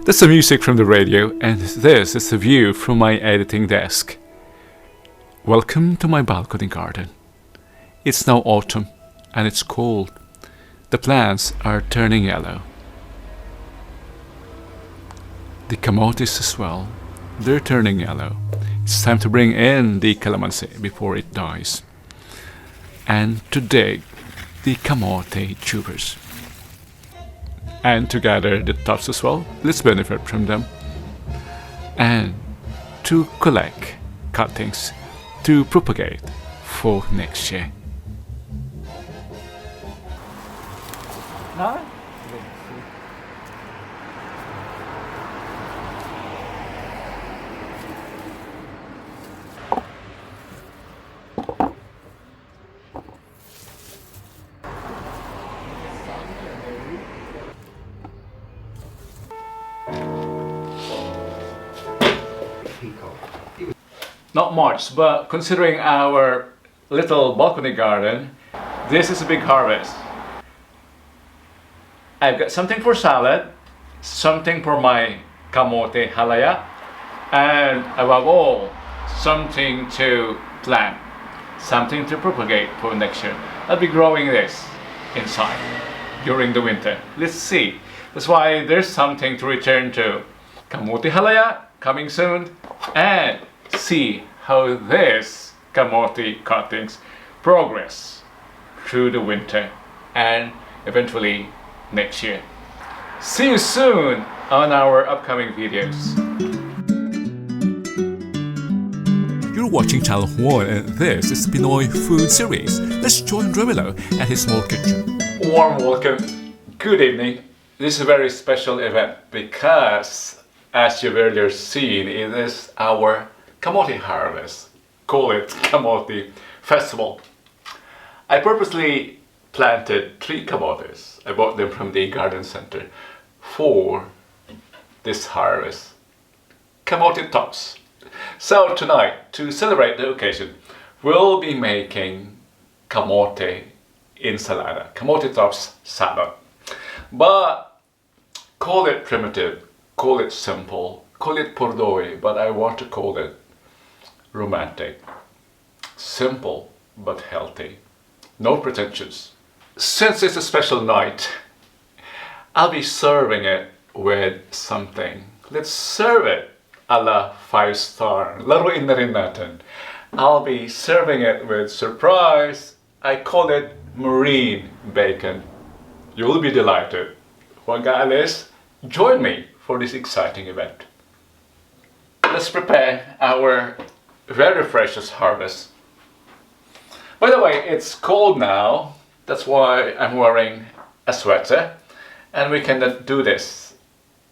That's the music from the radio, and this is the view from my editing desk. Welcome to my balcony garden. It's now autumn, and it's cold. The plants are turning yellow. The camotes as well, they're turning yellow. It's time to bring in the calamansi before it dies. And to dig the camote tubers. And to gather the tops as well, let's benefit from them. And to collect cuttings to propagate for next year. Not much, but considering our little balcony garden, this is a big harvest. I've got something for salad, something for my camote halaya, and above all, something to plant, something to propagate for next year. I'll be growing this inside during the winter. Let's see. That's why there's something to return to. Camote halaya coming soon, and see how this camote cuttings progress through the winter and eventually next year. See you soon on our upcoming videos. You're watching Channel 1 and this is the Pinoy Food Series. Let's join Romelo at his small kitchen. Warm welcome. Good evening. This is a very special event because, as you've earlier seen, it is our camote harvest. Call it Camote Festival. I purposely planted 3 camotes. I bought them from the garden center for this harvest. Camote tops. So tonight, to celebrate the occasion, we'll be making Camote Ensalada, camote tops salad. But call it primitive, call it simple, call it pordoy, but I want to call it romantic. Simple but healthy. No pretensions. Since it's a special night, I'll be serving it with something. Let's serve it a la 5-star. Laruin na rin natin. I'll be serving it with surprise. I call it marine bacon. You'll be delighted. Huwag kaalis, join me for this exciting event. Let's prepare our very precious harvest. By the way, it's cold now. That's why I'm wearing a sweater. And we can do this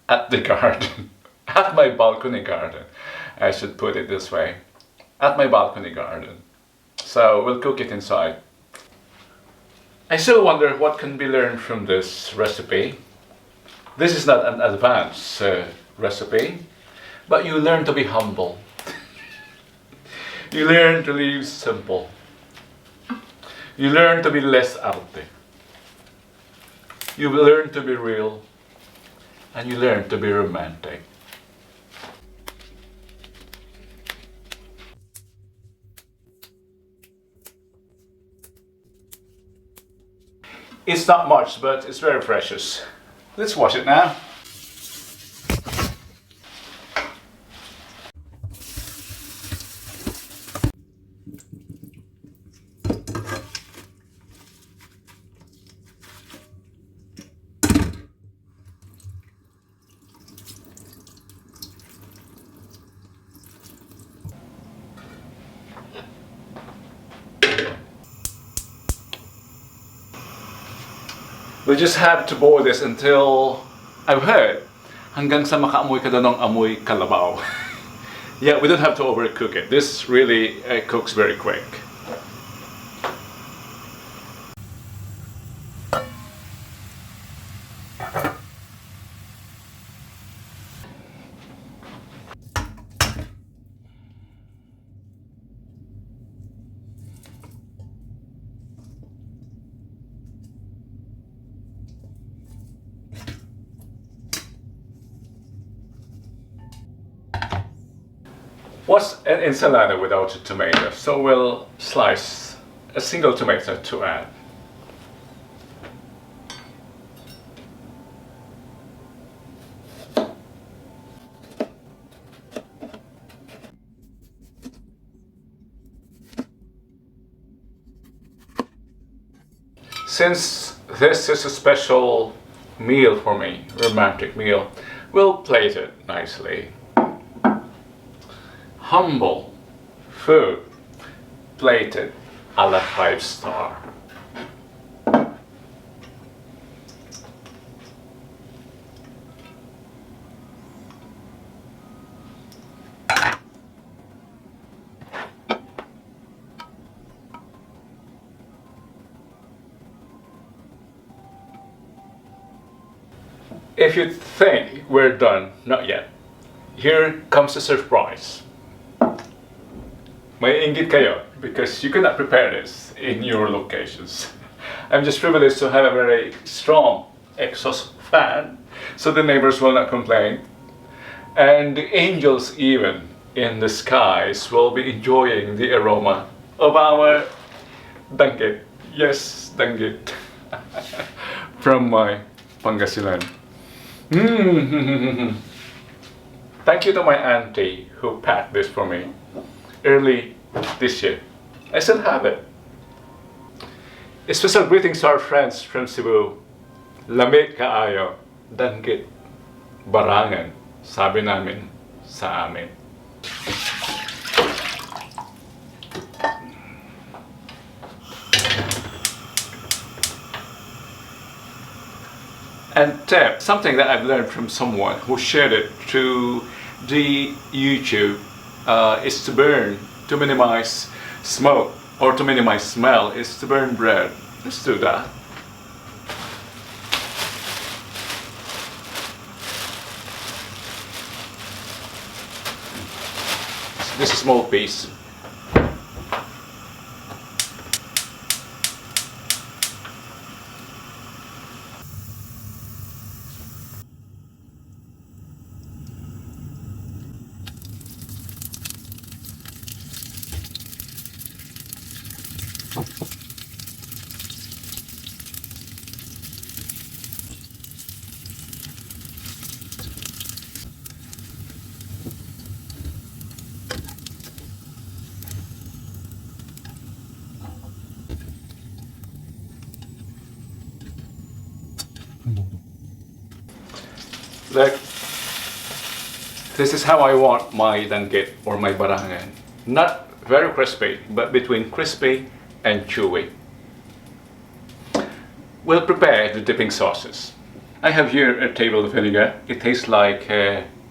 at the garden. At my balcony garden. I should put it this way. At my balcony garden. So we'll cook it inside. I still wonder what can be learned from this recipe. This is not an advanced recipe, but you learn to be humble. You learn to live simple. You learn to be less out there. You learn to be real. And you learn to be romantic. It's not much, but it's very precious. Let's wash it now. We just have to boil this until, I've heard, hanggang sa makaamoy ka daw ng amoy kalabaw. Yeah, we don't have to overcook it. This really cooks very quick. What's an ensalada without a tomato? So we'll slice a single tomato to add. Since this is a special meal for me, romantic meal, we'll plate it nicely. Humble food, plated a la 5-star. If you think we're done, not yet. Here comes the surprise. May inggit kayo because you cannot prepare this in your locations. I'm just privileged to have a very strong exhaust fan so the neighbors will not complain. And the angels even in the skies will be enjoying the aroma of our danggit. Yes, danggit. From my Pangasinan. Thank you to my auntie who packed this for me early this year. I still have it. A special greetings to our friends from Cebu. Lamig kaayo, danggit, barangan, sabi namin sa amin. And tip, something that I've learned from someone who shared it through the YouTube is to burn, to minimize smoke or to minimize smell, is to burn bread. Let's do that. This is a small piece. Like, this is how I want my danggit or my barangan. Not very crispy, but between crispy and chewy. We'll prepare the dipping sauces. I have here a table of vinegar. It tastes like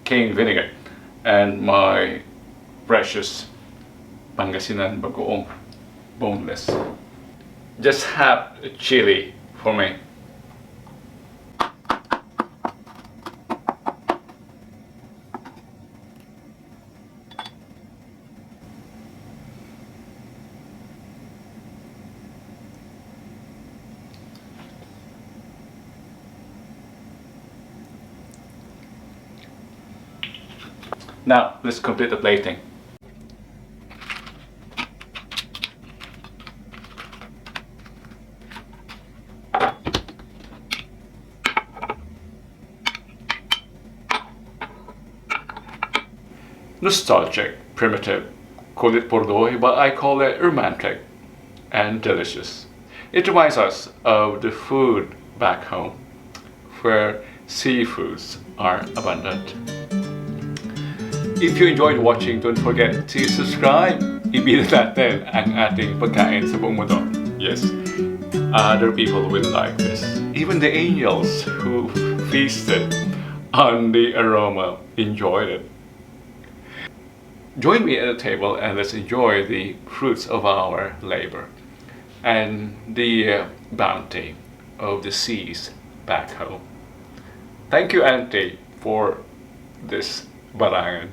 cane vinegar. And my precious Pangasinan bagoong boneless. Just have a chili for me. Now, let's complete the plating. Nostalgic, primitive, call it Bordeaux, but I call it romantic and delicious. It reminds us of the food back home, where seafoods are abundant. If you enjoyed watching, don't forget to subscribe. Ibida natin ang ating pagkain sa buong mundo. Yes, other people will like this. Even the angels who feasted on the aroma enjoyed it. Join me at the table and let's enjoy the fruits of our labor and the bounty of the seas back home. Thank you, Auntie, for this barangan.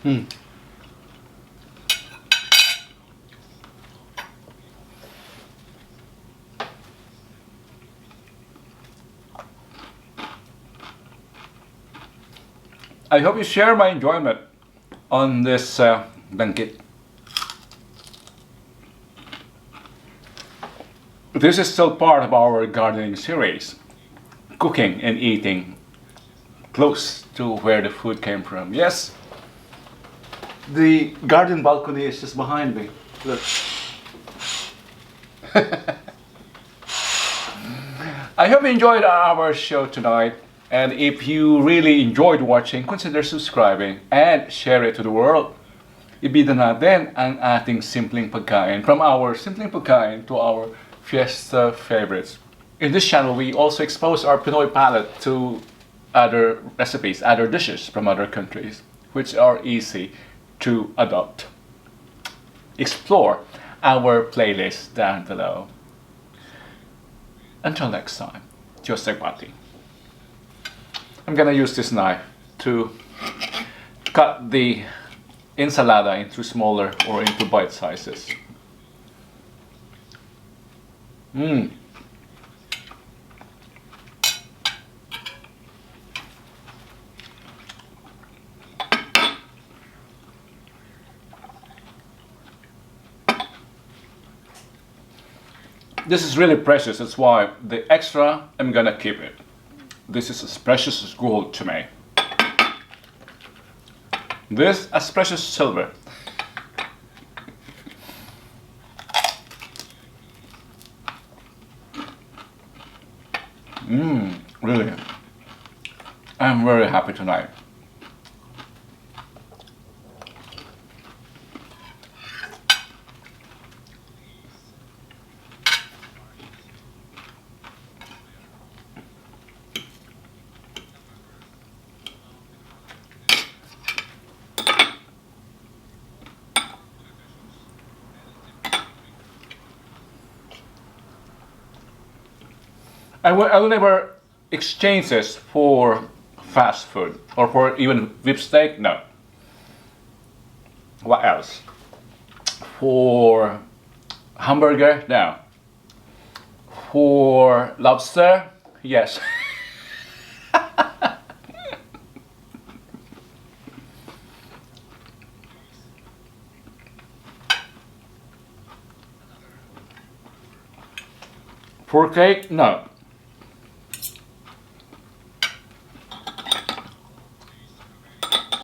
I hope you share my enjoyment on this danggit. This is still part of our gardening series, cooking and eating close to where the food came from. Yes, the garden balcony is just behind me. Look. I hope you enjoyed our show tonight. And if you really enjoyed watching, consider subscribing and share it to the world. Ibida natin ang ating simpleng pagkain, from our simpleng pagkain to our fiesta favorites. In this channel, we also expose our Pinoy palate to other recipes, other dishes from other countries, which are easy to adopt. Explore our playlist down below. Until next time, Diyos Pati. I'm gonna use this knife to cut the ensalada into smaller or into bite sizes. This is really precious, that's why the extra, I'm gonna keep it. This is as precious as gold to me. This as precious as silver. Really. I'm very happy tonight. I will never exchange this for fast food or for even beef steak. No. What else? For hamburger? No. For lobster? Yes. For cake? No.